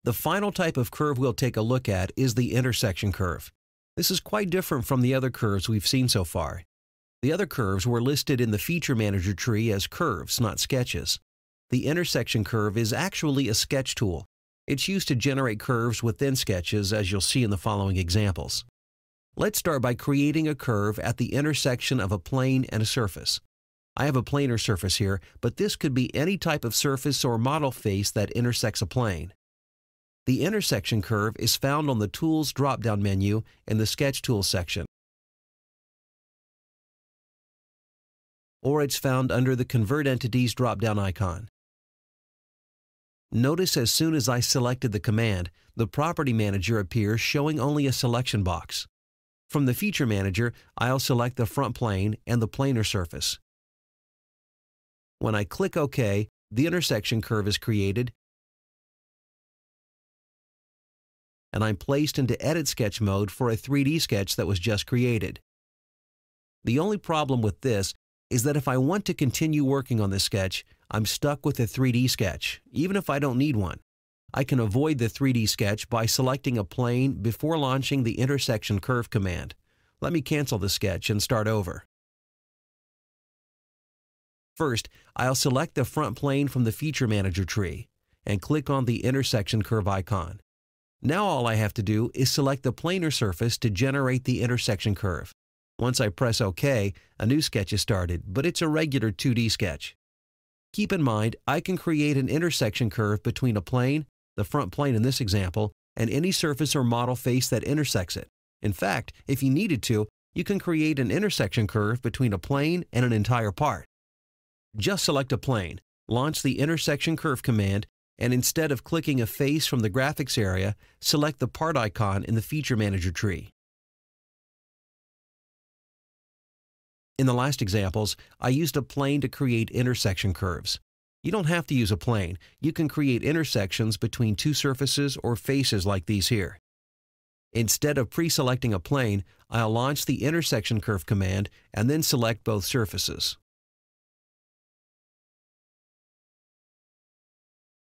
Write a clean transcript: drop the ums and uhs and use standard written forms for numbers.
The final type of curve we'll take a look at is the intersection curve. This is quite different from the other curves we've seen so far. The other curves were listed in the Feature Manager tree as curves, not sketches. The intersection curve is actually a sketch tool. It's used to generate curves within sketches, as you'll see in the following examples. Let's start by creating a curve at the intersection of a plane and a surface. I have a planar surface here, but this could be any type of surface or model face that intersects a plane. The intersection curve is found on the Tools drop-down menu in the Sketch Tools section, or it's found under the Convert Entities drop-down icon. Notice as soon as I selected the command, the Property Manager appears showing only a selection box. From the Feature Manager, I'll select the front plane and the planar surface. When I click OK, the intersection curve is created, and I'm placed into Edit Sketch mode for a 3D sketch that was just created. The only problem with this is that if I want to continue working on this sketch, I'm stuck with a 3D sketch, even if I don't need one. I can avoid the 3D sketch by selecting a plane before launching the intersection curve command. Let me cancel the sketch and start over. First, I'll select the front plane from the Feature Manager tree and click on the intersection curve icon. Now all I have to do is select the planar surface to generate the intersection curve. Once I press OK, a new sketch is started, but it's a regular 2D sketch. Keep in mind, I can create an intersection curve between a plane, the front plane in this example, and any surface or model face that intersects it. In fact, if you needed to, you can create an intersection curve between a plane and an entire part. Just select a plane, launch the intersection curve command, and instead of clicking a face from the graphics area, select the part icon in the Feature Manager tree. In the last examples, I used a plane to create intersection curves. You don't have to use a plane. You can create intersections between two surfaces or faces like these here. Instead of pre-selecting a plane, I'll launch the intersection curve command and then select both surfaces.